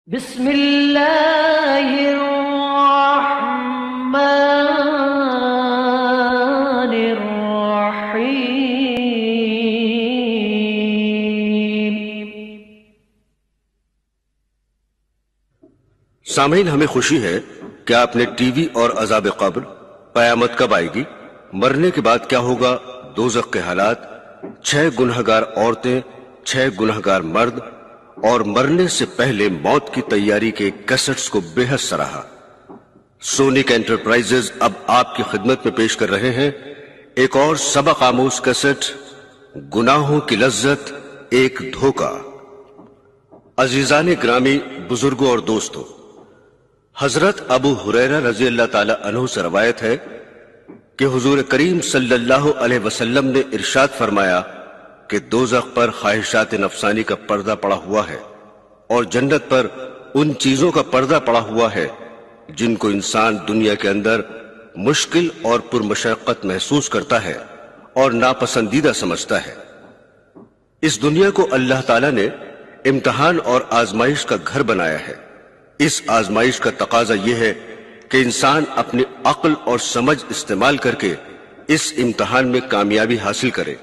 بسم اللہ الرحمن الرحیم۔ سامعین، ہمیں خوشی ہے کہ آپ نے ٹی وی اور عذاب قبر، قیامت کب آئے گی، مرنے کے بعد کیا ہوگا، دوزخ کے حالات، 6 گنہگار عورتیں، 6 گنہگار مرد اور مرنے سے پہلے موت کی تیاری کے کیسٹس کو بے حد سراہا۔ سونک انٹرپرائزز اب آپ کی خدمت میں پیش کر رہے ہیں ایک اور سبق آموز کیسٹ، گناہوں کی لذت ایک دھوکہ۔ عزیزان گرامی، بزرگوں اور دوستوں، حضرت ابو ہریرہ رضی اللہ تعالی عنہ سے روایت ہے کہ حضور کریم صلی اللہ علیہ وسلم نے ارشاد فرمایا کہ دوزخ پر خواہشات نفسانی کا پردہ پڑا ہوا ہے اور جنت پر ان چیزوں کا پردہ پڑا ہوا ہے جن کو انسان دنیا کے اندر مشکل اور پرمشقت محسوس کرتا ہے اور ناپسندیدہ سمجھتا ہے۔ اس دنیا کو اللہ تعالیٰ نے امتحان اور آزمائش کا گھر بنایا ہے۔ اس آزمائش کا تقاضا یہ ہے کہ انسان اپنی عقل اور سمجھ استعمال کر کے اس امتحان میں کامیابی حاصل کرے۔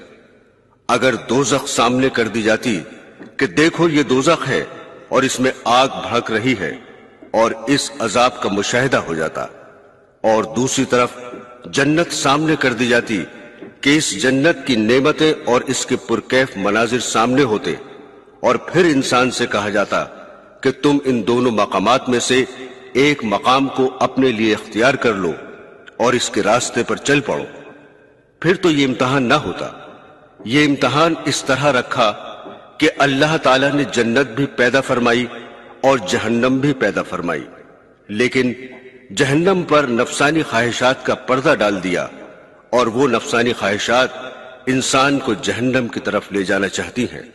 اگر دوزخ سامنے کر دی جاتی کہ دیکھو یہ دوزخ ہے اور اس میں آگ بھڑک رہی ہے اور اس عذاب کا مشاہدہ ہو جاتا، اور دوسری طرف جنت سامنے کر دی جاتی کہ اس جنت کی نعمتیں اور اس کے پرکیف مناظر سامنے ہوتے، اور پھر انسان سے کہا جاتا کہ تم ان دونوں مقامات میں سے ایک مقام کو اپنے لیے اختیار کر لو اور اس کے راستے پر چل پڑو، پھر تو یہ امتحان نہ ہوتا۔ یہ امتحان اس طرح رکھا کہ اللہ تعالیٰ نے جنت بھی پیدا فرمائی اور جہنم بھی پیدا فرمائی، لیکن جہنم پر نفسانی خواہشات کا پردہ ڈال دیا، اور وہ نفسانی خواہشات انسان کو جہنم کی طرف لے جانا چاہتی ہیں۔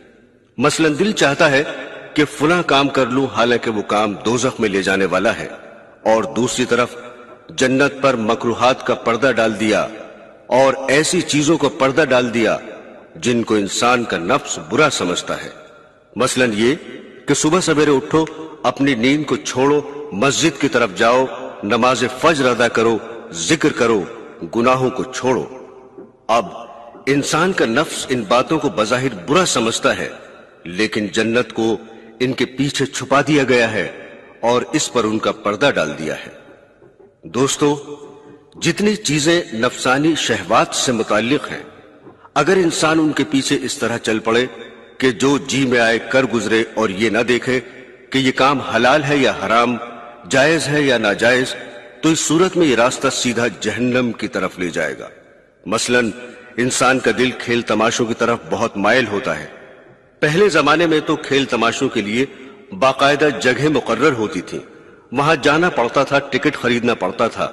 مثلا دل چاہتا ہے کہ فلاں کام کر لوں، حالانکہ وہ کام دوزخ میں لے جانے والا ہے، اور دوسری طرف جنت پر مکروہات کا پردہ ڈال دیا اور ایسی چیزوں کو پردہ ڈال دیا جن کو انسان کا نفس برا سمجھتا ہے۔ مثلا یہ کہ صبح سویرے اٹھو، اپنی نیند کو چھوڑو، مسجد کی طرف جاؤ، نماز فجر ادا کرو، ذکر کرو، گناہوں کو چھوڑو۔ اب انسان کا نفس ان باتوں کو بظاہر برا سمجھتا ہے، لیکن جنت کو ان کے پیچھے چھپا دیا گیا ہے اور اس پر ان کا پردہ ڈال دیا ہے۔ دوستو، جتنی چیزیں نفسانی شہوات سے متعلق ہیں، اگر انسان ان کے پیچھے اس طرح چل پڑے کہ جو جی میں آئے کر گزرے اور یہ نہ دیکھے کہ یہ کام حلال ہے یا حرام، جائز ہے یا ناجائز، تو اس صورت میں یہ راستہ سیدھا جہنم کی طرف لے جائے گا۔ مثلا انسان کا دل کھیل تماشوں کی طرف بہت مائل ہوتا ہے۔ پہلے زمانے میں تو کھیل تماشوں کے لیے باقاعدہ جگہ مقرر ہوتی تھی، وہاں جانا پڑتا تھا، ٹکٹ خریدنا پڑتا تھا،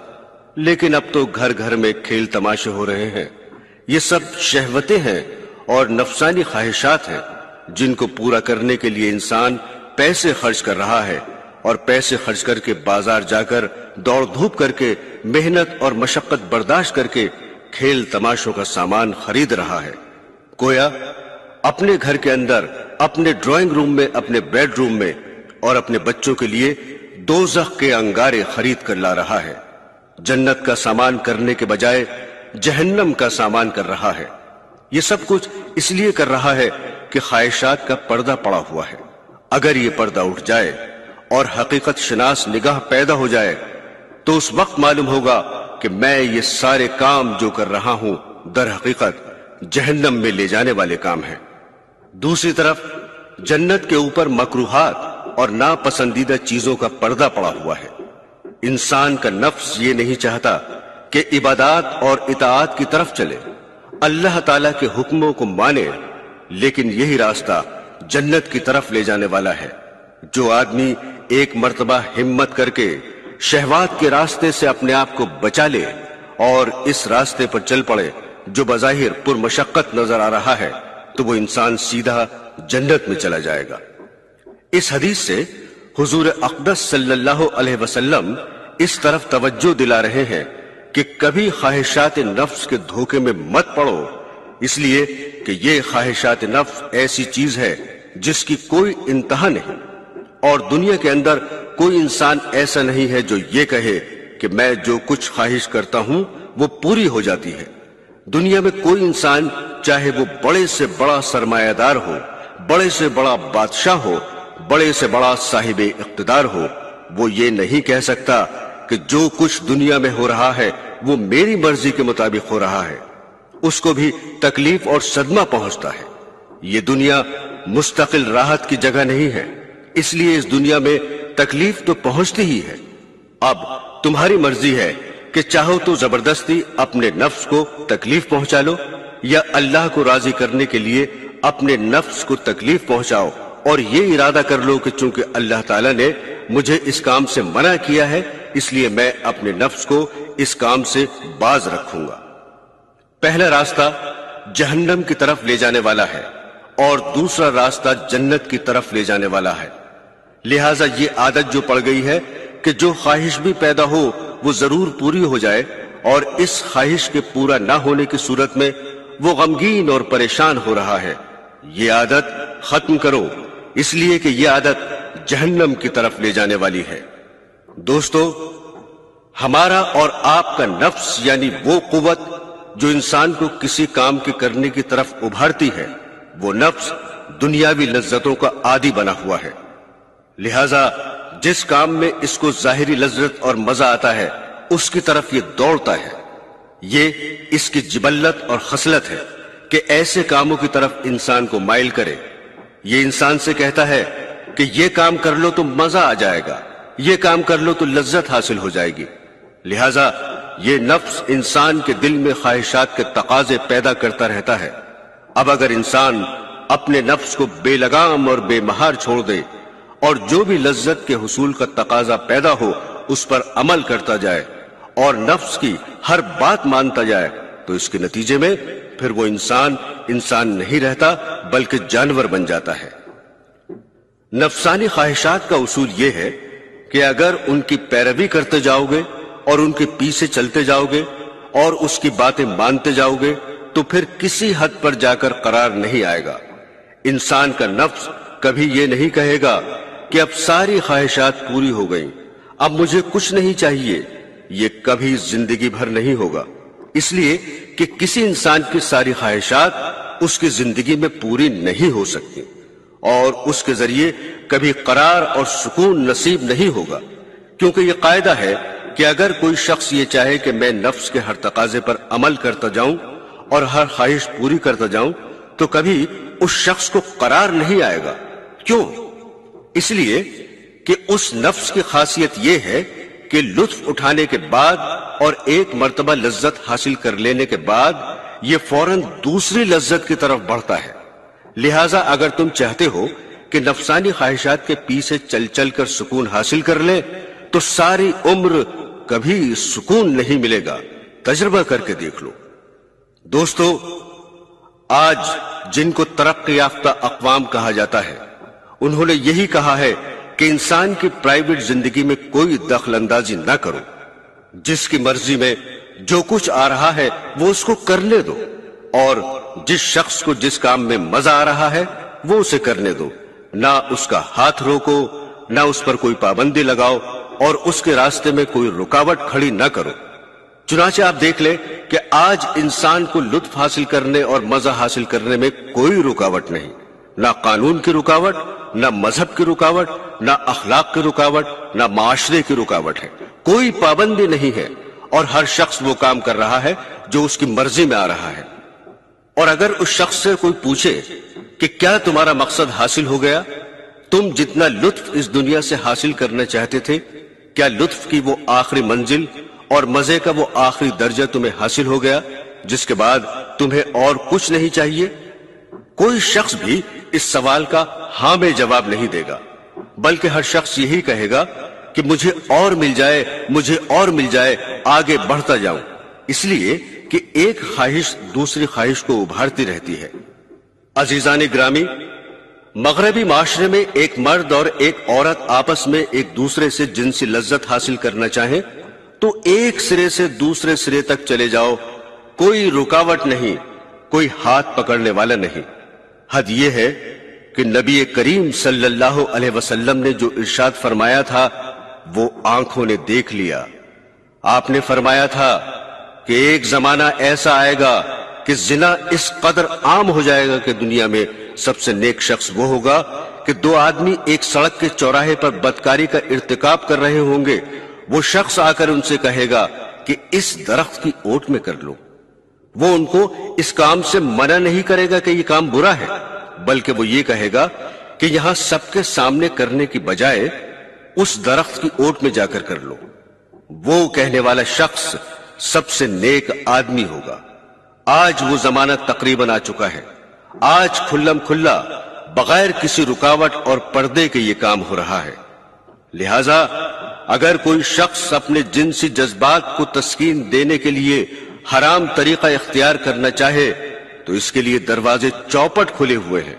لیکن اب تو گھر گھر میں کھیل تماشے ہو رہے ہیں۔ یہ سب شہوتیں ہیں اور نفسانی خواہشات ہیں جن کو پورا کرنے کے لیے انسان پیسے خرچ کر رہا ہے، اور پیسے خرچ کر کے بازار جا کر دوڑ دھوپ کر کے محنت اور مشقت برداشت کر کے کھیل تماشوں کا سامان خرید رہا ہے۔ گویا اپنے گھر کے اندر، اپنے ڈرائنگ روم میں، اپنے بیڈ روم میں اور اپنے بچوں کے لیے دوزخ کے انگارے خرید کر لا رہا ہے۔ جنت کا سامان کرنے کے بجائے جہنم کا سامان کر رہا ہے۔ یہ سب کچھ اس لیے کر رہا ہے کہ خواہشات کا پردہ پڑا ہوا ہے۔ اگر یہ پردہ اٹھ جائے اور حقیقت شناس نگاہ پیدا ہو جائے تو اس وقت معلوم ہوگا کہ میں یہ سارے کام جو کر رہا ہوں در حقیقت جہنم میں لے جانے والے کام ہیں۔ دوسری طرف جنت کے اوپر مکروہات اور ناپسندیدہ چیزوں کا پردہ پڑا ہوا ہے۔ انسان کا نفس یہ نہیں چاہتا کہ عبادات اور اطاعت کی طرف چلے، اللہ تعالیٰ کے حکموں کو مانے، لیکن یہی راستہ جنت کی طرف لے جانے والا ہے۔ جو آدمی ایک مرتبہ ہمت کر کے شہوات کے راستے سے اپنے آپ کو بچا لے اور اس راستے پر چل پڑے جو بظاہر پرمشقت نظر آ رہا ہے، تو وہ انسان سیدھا جنت میں چلا جائے گا۔ اس حدیث سے حضور اقدس صلی اللہ علیہ وسلم اس طرف توجہ دلا رہے ہیں کہ کبھی خواہشات نفس کے دھوکے میں مت پڑو، اس لیے کہ یہ خواہشات نفس ایسی چیز ہے جس کی کوئی انتہا نہیں، اور دنیا کے اندر کوئی انسان ایسا نہیں ہے جو یہ کہے کہ میں جو کچھ خواہش کرتا ہوں وہ پوری ہو جاتی ہے۔ دنیا میں کوئی انسان چاہے وہ بڑے سے بڑا سرمایہ دار ہو، بڑے سے بڑا بادشاہ ہو، بڑے سے بڑا صاحب اقتدار ہو، وہ یہ نہیں کہہ سکتا کہ جو کچھ دنیا میں ہو رہا ہے وہ میری مرضی کے مطابق ہو رہا ہے۔ اس کو بھی تکلیف اور صدمہ پہنچتا ہے۔ یہ دنیا مستقل راحت کی جگہ نہیں ہے، اس لیے اس دنیا میں تکلیف تو پہنچتی ہی ہے۔ اب تمہاری مرضی ہے کہ چاہو تو زبردستی اپنے نفس کو تکلیف پہنچا لو، یا اللہ کو راضی کرنے کے لیے اپنے نفس کو تکلیف پہنچاؤ اور یہ ارادہ کر لو کہ چونکہ اللہ تعالیٰ نے مجھے اس کام سے منع کیا ہے اس لیے میں اپنے نفس کو اس کام سے باز رکھوں گا۔ پہلا راستہ جہنم کی طرف لے جانے والا ہے اور دوسرا راستہ جنت کی طرف لے جانے والا ہے۔ لہٰذا یہ عادت جو پڑ گئی ہے کہ جو خواہش بھی پیدا ہو وہ ضرور پوری ہو جائے، اور اس خواہش کے پورا نہ ہونے کی صورت میں وہ غمگین اور پریشان ہو رہا ہے، یہ عادت ختم کرو، اس لیے کہ یہ عادت جہنم کی طرف لے جانے والی ہے۔ دوستو، ہمارا اور آپ کا نفس یعنی وہ قوت جو انسان کو کسی کام کے کرنے کی طرف ابھارتی ہے، وہ نفس دنیاوی لذتوں کا عادی بنا ہوا ہے۔ لہذا جس کام میں اس کو ظاہری لذت اور مزہ آتا ہے اس کی طرف یہ دوڑتا ہے۔ یہ اس کی جبلت اور خصلت ہے کہ ایسے کاموں کی طرف انسان کو مائل کرے۔ یہ انسان سے کہتا ہے کہ یہ کام کر لو تو مزہ آ جائے گا، یہ کام کر لو تو لذت حاصل ہو جائے گی۔ لہذا یہ نفس انسان کے دل میں خواہشات کے تقاضے پیدا کرتا رہتا ہے۔ اب اگر انسان اپنے نفس کو بے لگام اور بے مہار چھوڑ دے اور جو بھی لذت کے حصول کا تقاضا پیدا ہو اس پر عمل کرتا جائے اور نفس کی ہر بات مانتا جائے، تو اس کے نتیجے میں پھر وہ انسان نہیں رہتا بلکہ جانور بن جاتا ہے۔ نفسانی خواہشات کا اصول یہ ہے کہ اگر ان کی پیروی کرتے جاؤ گے اور ان کے پیچھے چلتے جاؤ گے اور اس کی باتیں مانتے جاؤ گے تو پھر کسی حد پر جا کر قرار نہیں آئے گا۔ انسان کا نفس کبھی یہ نہیں کہے گا کہ اب ساری خواہشات پوری ہو گئیں، اب مجھے کچھ نہیں چاہیے، یہ کبھی زندگی بھر نہیں ہوگا، اس لیے کہ کسی انسان کی ساری خواہشات اس کی زندگی میں پوری نہیں ہو سکتی اور اس کے ذریعے کبھی قرار اور سکون نصیب نہیں ہوگا، کیونکہ یہ قاعدہ ہے کہ اگر کوئی شخص یہ چاہے کہ میں نفس کے ہر تقاضے پر عمل کرتا جاؤں اور ہر خواہش پوری کرتا جاؤں تو کبھی اس شخص کو قرار نہیں آئے گا۔ کیوں؟ اس لیے کہ اس نفس کی خاصیت یہ ہے کہ لطف اٹھانے کے بعد اور ایک مرتبہ لذت حاصل کر لینے کے بعد یہ فوراً دوسری لذت کی طرف بڑھتا ہے۔ لہٰذا اگر تم چاہتے ہو کہ نفسانی خواہشات کے پیچھے چل چل کر سکون حاصل کر لیں تو ساری عمر کبھی سکون نہیں ملے گا، تجربہ کر کے دیکھ لو۔ دوستو، آج جن کو ترقی یافتہ اقوام کہا جاتا ہے انہوں نے یہی کہا ہے کہ انسان کی پرائیویٹ زندگی میں کوئی دخل اندازی نہ کرو، جس کی مرضی میں جو کچھ آ رہا ہے وہ اس کو کرنے دو، اور جس شخص کو جس کام میں مزہ آ رہا ہے وہ اسے کرنے دو، نہ اس کا ہاتھ روکو، نہ اس پر کوئی پابندی لگاؤ اور اس کے راستے میں کوئی رکاوٹ کھڑی نہ کرو۔ چنانچہ آپ دیکھ لیں کہ آج انسان کو لطف حاصل کرنے اور مزہ حاصل کرنے میں کوئی رکاوٹ نہیں، نہ قانون کی رکاوٹ، نہ مذہب کی رکاوٹ، نہ اخلاق کی رکاوٹ، نہ معاشرے کی رکاوٹ ہے، کوئی پابندی نہیں ہے، اور ہر شخص وہ کام کر رہا ہے جو اس کی مرضی میں آ رہا ہے۔ اور اگر اس شخص سے کوئی پوچھے کہ کیا تمہارا مقصد حاصل ہو گیا، تم جتنا لطف اس دنیا سے حاصل کرنا چاہتے تھے، کیا لطف کی وہ آخری منزل اور مزے کا وہ آخری درجہ تمہیں حاصل ہو گیا جس کے بعد تمہیں اور کچھ نہیں چاہیے؟ کوئی شخص بھی اس سوال کا ہاں میں جواب نہیں دے گا، بلکہ ہر شخص یہی کہے گا کہ مجھے اور مل جائے، مجھے اور مل جائے، آگے بڑھتا جاؤں، اس لیے کہ ایک خواہش دوسری خواہش کو ابھارتی رہتی ہے۔ عزیزان گرامی، مغربی معاشرے میں ایک مرد اور ایک عورت آپس میں ایک دوسرے سے جنسی لذت حاصل کرنا چاہیں تو ایک سرے سے دوسرے سرے تک چلے جاؤ، کوئی رکاوٹ نہیں، کوئی ہاتھ پکڑنے والا نہیں۔ حد یہ ہے کہ نبی کریم صلی اللہ علیہ وسلم نے جو ارشاد فرمایا تھا وہ آنکھوں نے دیکھ لیا۔ آپ نے فرمایا تھا کہ ایک زمانہ ایسا آئے گا کہ زنا اس قدر عام ہو جائے گا کہ دنیا میں سب سے نیک شخص وہ ہوگا کہ دو آدمی ایک سڑک کے چوراہے پر بدکاری کا ارتکاب کر رہے ہوں گے، وہ شخص آ کر ان سے کہے گا کہ اس درخت کی اوٹ میں کر لو۔ وہ ان کو اس کام سے منع نہیں کرے گا کہ یہ کام برا ہے، بلکہ وہ یہ کہے گا کہ یہاں سب کے سامنے کرنے کی بجائے اس درخت کی اوٹ میں جا کر کر لو۔ وہ کہنے والا شخص سب سے نیک آدمی ہوگا۔ آج وہ زمانہ تقریباً آ چکا ہے۔ آج کھلم کھلا بغیر کسی رکاوٹ اور پردے کے یہ کام ہو رہا ہے۔ لہذا اگر کوئی شخص اپنے جنسی جذبات کو تسکین دینے کے لیے حرام طریقہ اختیار کرنا چاہے تو اس کے لیے دروازے چوپٹ کھلے ہوئے ہیں،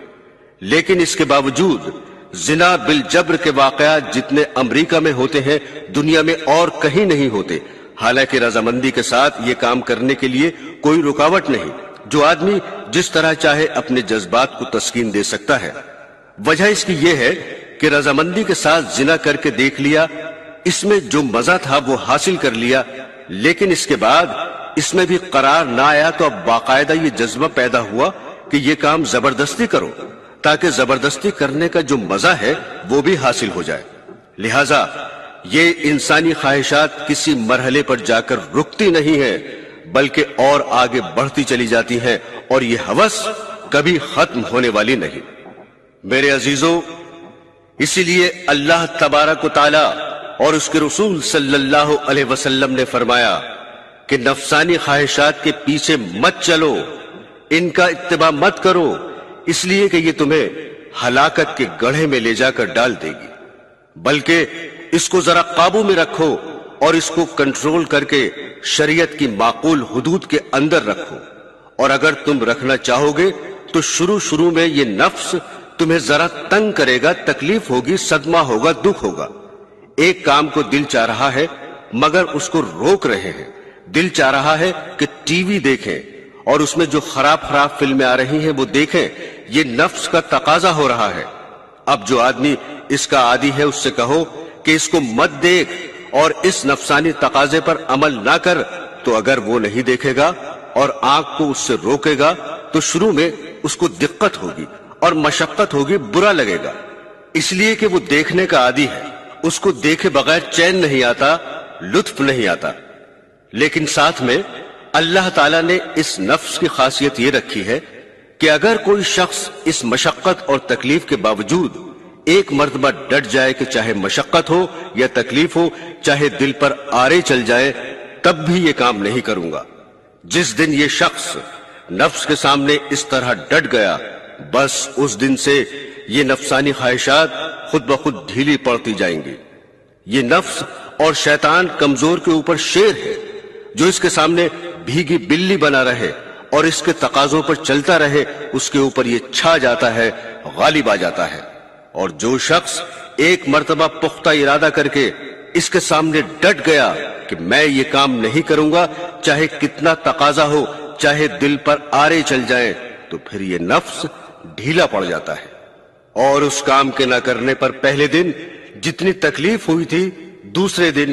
لیکن اس کے باوجود زنا بالجبر کے واقعات جتنے امریکہ میں ہوتے ہیں دنیا میں اور کہیں نہیں ہوتے، حالانکہ رضامندی کے ساتھ یہ کام کرنے کے لیے کوئی رکاوٹ نہیں۔ جو آدمی جس طرح چاہے اپنے جذبات کو تسکین دے سکتا ہے۔ وجہ اس کی یہ ہے کہ رضامندی کے ساتھ زنا کر کے دیکھ لیا، اس میں جو مزہ تھا وہ حاصل کر لیا، لیکن اس کے بعد اس میں بھی قرار نہ آیا تو اب باقاعدہ یہ جذبہ پیدا ہوا کہ یہ کام زبردستی کرو، تاکہ زبردستی کرنے کا جو مزہ ہے وہ بھی حاصل ہو جائے۔ لہذا یہ انسانی خواہشات کسی مرحلے پر جا کر رکتی نہیں ہے، بلکہ اور آگے بڑھتی چلی جاتی ہیں، اور یہ ہوس کبھی ختم ہونے والی نہیں۔ میرے عزیزو، اسی لیے اللہ تبارک و تعالی اور اس کے رسول صلی اللہ علیہ وسلم نے فرمایا کہ نفسانی خواہشات کے پیچھے مت چلو، ان کا اتباع مت کرو، اس لیے کہ یہ تمہیں ہلاکت کے گڑھے میں لے جا کر ڈال دے گی، بلکہ اس کو ذرا قابو میں رکھو اور اس کو کنٹرول کر کے شریعت کی معقول حدود کے اندر رکھو۔ اور اگر تم رکھنا چاہو گے تو شروع میں یہ نفس تمہیں ذرا تنگ کرے گا، تکلیف ہوگی، صدمہ ہوگا، دکھ ہوگا۔ ایک کام کو دل چاہ رہا ہے مگر اس کو روک رہے ہیں۔ دل چاہ رہا ہے کہ ٹی وی دیکھیں اور اس میں جو خراب فلمیں آ رہی ہیں وہ دیکھیں، یہ نفس کا تقاضا ہو رہا ہے۔ اب جو آدمی اس کا عادی ہے اس سے کہو کہ اس کو مت دیکھ اور اس نفسانی تقاضے پر عمل نہ کر، تو اگر وہ نہیں دیکھے گا اور آنکھ کو اس سے روکے گا تو شروع میں اس کو دقت ہوگی اور مشقت ہوگی، برا لگے گا، اس لیے کہ وہ دیکھنے کا عادی ہے، اس کو دیکھے بغیر چین نہیں آتا، لطف نہیں آتا۔ لیکن ساتھ میں اللہ تعالیٰ نے اس نفس کی خاصیت یہ رکھی ہے کہ اگر کوئی شخص اس مشقت اور تکلیف کے باوجود ایک مرتبہ ڈٹ جائے کہ چاہے مشقت ہو یا تکلیف ہو، چاہے دل پر آرے چل جائے، تب بھی یہ کام نہیں کروں گا۔ جس دن یہ شخص نفس کے سامنے اس طرح ڈٹ گیا، بس اس دن سے یہ نفسانی خواہشات خود بخود ڈھیلی پڑتی جائیں گی۔ یہ نفس اور شیطان کمزور کے اوپر شیر ہے، جو اس کے سامنے بھیگی بلی بنا رہے اور اس کے تقاضوں پر چلتا رہے، اس کے اوپر یہ چھا جاتا ہے، غالب آ جاتا ہے۔ اور جو شخص ایک مرتبہ پختہ ارادہ کر کے اس کے سامنے ڈٹ گیا کہ میں یہ کام نہیں کروں گا، چاہے کتنا تقاضا ہو، چاہے دل پر آرے چل جائیں، تو پھر یہ نفس ڈھیلا پڑ جاتا ہے، اور اس کام کے نہ کرنے پر پہلے دن جتنی تکلیف ہوئی تھی دوسرے دن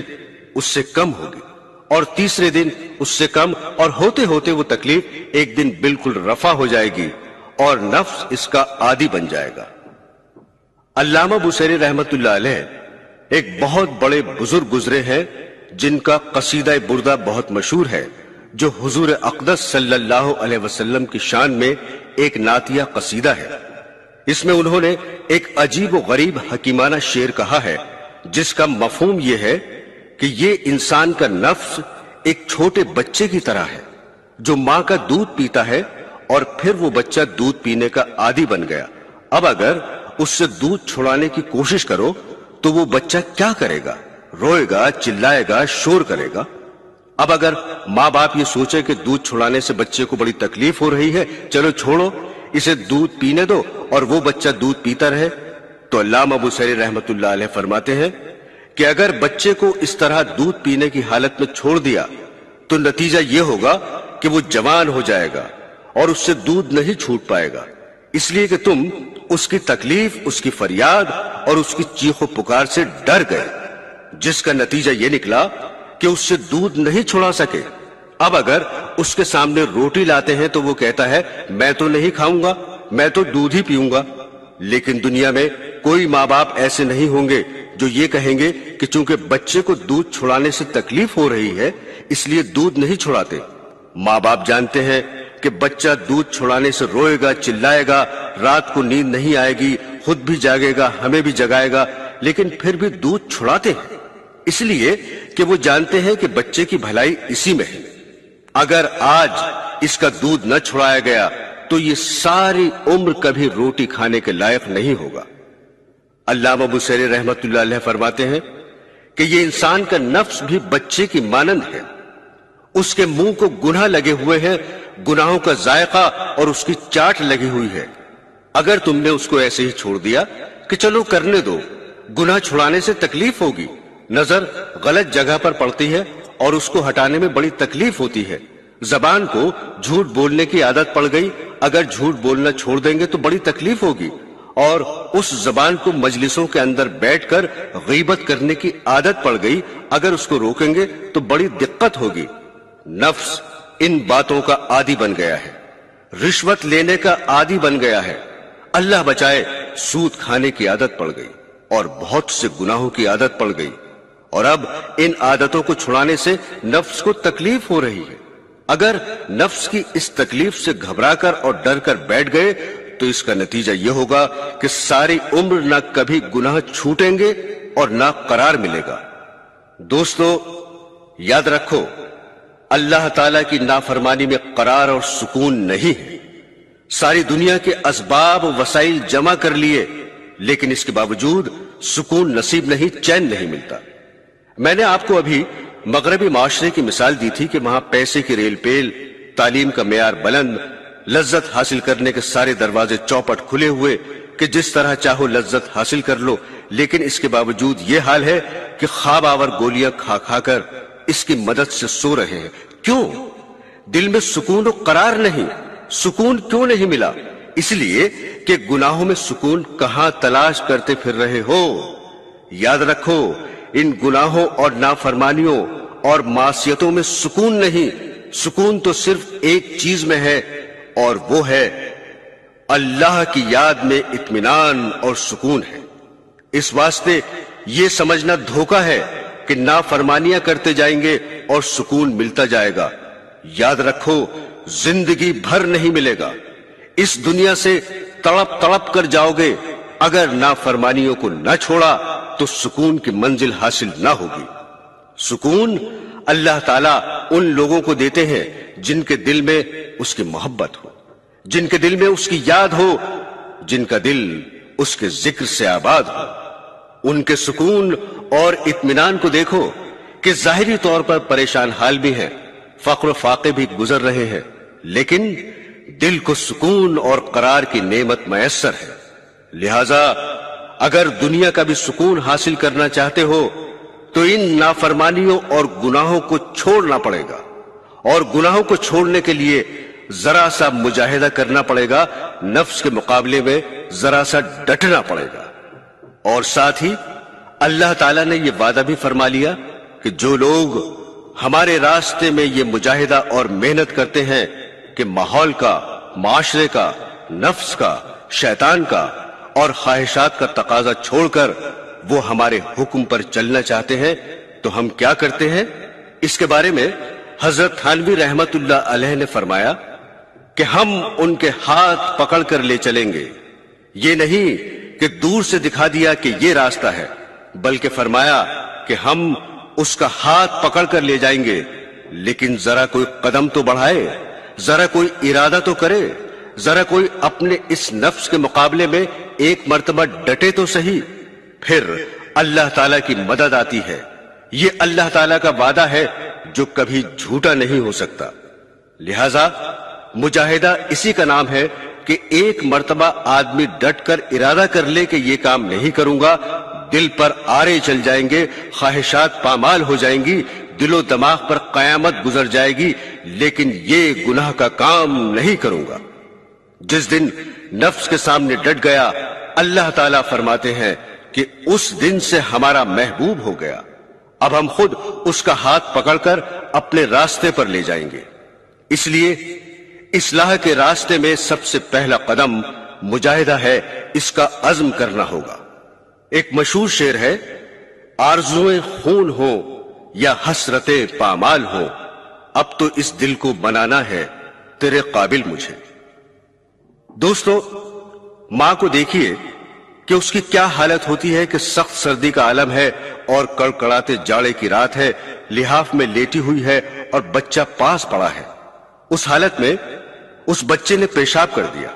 اس سے کم ہوگی، اور تیسرے دن اس سے کم، اور ہوتے ہوتے وہ تکلیف ایک دن بالکل رفع ہو جائے گی اور نفس اس کا عادی بن جائے گا۔ علامہ بوصیری رحمت اللہ علیہ ایک بہت بڑے بزرگ گزرے ہیں جن کا قصیدہ بردہ بہت مشہور ہے، جو حضور اقدس صلی اللہ علیہ وسلم کی شان میں ایک نعتیہ قصیدہ ہے۔ اس میں انہوں نے ایک عجیب و غریب حکیمانہ شعر کہا ہے، جس کا مفہوم یہ ہے کہ یہ انسان کا نفس ایک چھوٹے بچے کی طرح ہے جو ماں کا دودھ پیتا ہے اور پھر وہ بچہ دودھ پینے کا عادی بن گیا۔ اب اگر اس سے دودھ چھڑانے کی کوشش کرو تو وہ بچہ کیا کرے گا؟ روئے گا، چلائے گا، شور کرے گا۔ اب اگر ماں باپ یہ سوچے کہ دودھ چھڑانے سے بچے کو بڑی تکلیف ہو رہی ہے، چلو چھوڑو، اسے دودھ پینے دو اور وہ بچہ دودھ پیتا رہے، تو علامہ بوصیری رحمت اللہ علیہ فرماتے ہیں کہ اگر بچے کو اس طرح دودھ پینے کی حالت میں چھوڑ دیا تو نتیجہ یہ ہوگا کہ وہ جوان ہو جائے گا اور اس سے دودھ نہیں چھوٹ پائے گا، اس لیے کہ تم اس کی تکلیف، اس کی فریاد اور اس کی چیخ و پکار سے ڈر گئے، جس کا نتیجہ یہ نکلا کہ اس سے دودھ نہیں چھڑا سکے۔ اب اگر اس کے سامنے روٹی لاتے ہیں تو وہ کہتا ہے میں تو نہیں کھاؤں گا، میں تو دودھ ہی پیوں گا۔ لیکن دنیا میں کوئی ماں باپ ایسے نہیں ہوں گے جو یہ کہیں گے کہ چونکہ بچے کو دودھ چھڑانے سے تکلیف ہو رہی ہے اس لیے دودھ نہیں چھڑاتے۔ ماں باپ جانتے ہیں کہ بچہ دودھ چھڑانے سے روئے گا، چلائے گا، رات کو نیند نہیں آئے گی، خود بھی جاگے گا، ہمیں بھی جگائے گا، لیکن پھر بھی دودھ چھڑاتے ہیں، اس لیے کہ وہ جانتے ہیں کہ بچے کی بھلائی اسی میں ہے۔ اگر آج اس کا دودھ نہ چھڑایا گیا تو یہ ساری عمر کبھی روٹی کھانے کے لائق نہیں ہوگا۔ علامہ بوصیری رحمت اللہ علیہ فرماتے ہیں کہ یہ انسان کا نفس بھی بچے کی مانند ہے، اس کے منہ کو گناہ لگے ہوئے ہیں، گناہوں کا ذائقہ اور اس کی چاٹ لگی ہوئی ہے۔ اگر تم نے اس کو ایسے ہی چھوڑ دیا کہ چلو کرنے دو، گناہ چھڑانے سے تکلیف ہوگی، نظر غلط جگہ پر پڑتی ہے اور اس کو ہٹانے میں بڑی تکلیف ہوتی ہے، زبان کو جھوٹ بولنے کی عادت پڑ گئی، اگر جھوٹ بولنا چھوڑ دیں گے تو بڑی تکلیف ہوگی، اور اس زبان کو مجلسوں کے اندر بیٹھ کر غیبت کرنے کی عادت پڑ گئی، اگر اس کو روکیں گے تو بڑی دقت ہوگی۔ نفس ان باتوں کا عادی بن گیا ہے، رشوت لینے کا عادی بن گیا ہے، اللہ بچائے سود کھانے کی عادت پڑ گئی اور بہت سے گناہوں کی عادت پڑ گئی، اور اب ان عادتوں کو چھڑانے سے نفس کو تکلیف ہو رہی ہے۔ اگر نفس کی اس تکلیف سے گھبرا کر اور ڈر کر بیٹھ گئے تو اس کا نتیجہ یہ ہوگا کہ ساری عمر نہ کبھی گناہ چھوٹیں گے اور نہ قرار ملے گا۔ دوستو، یاد رکھو، اللہ تعالیٰ کی نافرمانی میں قرار اور سکون نہیں ہے۔ ساری دنیا کے اسباب و وسائل جمع کر لیے لیکن اس کے باوجود سکون نصیب نہیں، چین نہیں ملتا۔ میں نے آپ کو ابھی مغربی معاشرے کی مثال دی تھی کہ وہاں پیسے کی ریل پیل، تعلیم کا معیار بلند، لذت حاصل کرنے کے سارے دروازے چوپٹ کھلے ہوئے کہ جس طرح چاہو لذت حاصل کر لو، لیکن اس کے باوجود یہ حال ہے کہ خواب آور گولیاں کھا کھا کر اس کی مدد سے سو رہے ہیں۔ کیوں؟ دل میں سکون و قرار نہیں۔ سکون کیوں نہیں ملا؟ اس لیے کہ گناہوں میں سکون کہاں تلاش کرتے پھر رہے ہو۔ یاد رکھو، ان گناہوں اور نافرمانیوں اور معصیتوں میں سکون نہیں، سکون تو صرف ایک چیز میں ہے اور وہ ہے اللہ کی یاد میں اطمینان اور سکون ہے۔ اس واسطے یہ سمجھنا دھوکہ ہے کہ نافرمانیاں کرتے جائیں گے اور سکون ملتا جائے گا۔ یاد رکھو، زندگی بھر نہیں ملے گا، اس دنیا سے تڑپ تڑپ کر جاؤ گے، اگر نافرمانیوں کو نہ چھوڑا تو سکون کی منزل حاصل نہ ہوگی۔ سکون اللہ تعالیٰ ان لوگوں کو دیتے ہیں جن کے دل میں اس کی محبت ہو، جن کے دل میں اس کی یاد ہو، جن کا دل اس کے ذکر سے آباد ہو۔ ان کے سکون اور اطمینان کو دیکھو کہ ظاہری طور پر پریشان حال بھی ہیں، فقر و فاقے بھی گزر رہے ہیں، لیکن دل کو سکون اور قرار کی نعمت میسر ہے۔ لہذا اگر دنیا کا بھی سکون حاصل کرنا چاہتے ہو تو ان نافرمانیوں اور گناہوں کو چھوڑنا پڑے گا، اور گناہوں کو چھوڑنے کے لیے ذرا سا مجاہدہ کرنا پڑے گا، نفس کے مقابلے میں ذرا سا ڈٹنا پڑے گا۔ اور ساتھ ہی اللہ تعالیٰ نے یہ وعدہ بھی فرما لیا کہ جو لوگ ہمارے راستے میں یہ مجاہدہ اور محنت کرتے ہیں کہ ماحول کا، معاشرے کا، نفس کا، شیطان کا اور خواہشات کا تقاضا چھوڑ کر وہ ہمارے حکم پر چلنا چاہتے ہیں تو ہم کیا کرتے ہیں؟ اس کے بارے میں حضرت تھانوی رحمت اللہ علیہ نے فرمایا کہ ہم ان کے ہاتھ پکڑ کر لے چلیں گے، یہ نہیں کہ دور سے دکھا دیا کہ یہ راستہ ہے، بلکہ فرمایا کہ ہم اس کا ہاتھ پکڑ کر لے جائیں گے، لیکن ذرا کوئی قدم تو بڑھائے، ذرا کوئی ارادہ تو کرے، ذرا کوئی اپنے اس نفس کے مقابلے میں ایک مرتبہ ڈٹے تو صحیح، پھر اللہ تعالیٰ کی مدد آتی ہے۔ یہ اللہ تعالیٰ کا وعدہ ہے جو کبھی جھوٹا نہیں ہو سکتا۔ لہذا مجاہدہ اسی کا نام ہے کہ ایک مرتبہ آدمی ڈٹ کر ارادہ کر لے کہ یہ کام نہیں کروں گا، دل پر آرے چل جائیں گے، خواہشات پامال ہو جائیں گی، دل و دماغ پر قیامت گزر جائے گی، لیکن یہ گناہ کا کام نہیں کروں گا۔ جس دن نفس کے سامنے ڈٹ گیا، اللہ تعالیٰ فرماتے ہیں کہ اس دن سے ہمارا محبوب ہو گیا، اب ہم خود اس کا ہاتھ پکڑ کر اپنے راستے پر لے جائیں گے۔ اس لیے اصلاح کے راستے میں سب سے پہلا قدم مجاہدہ ہے، اس کا عزم کرنا ہوگا۔ ایک مشہور شعر ہے، آرزوئیں خون ہوں یا حسرتیں پامال ہوں، اب تو اس دل کو بنانا ہے تیرے قابل مجھے۔ دوستو، ماں کو دیکھیے کہ اس کی کیا حالت ہوتی ہے کہ سخت سردی کا عالم ہے اور کڑکڑاتے جاڑے کی رات ہے، لحاف میں لیٹی ہوئی ہے اور بچہ پاس پڑا ہے۔ اس حالت میں اس بچے نے پیشاب کر دیا۔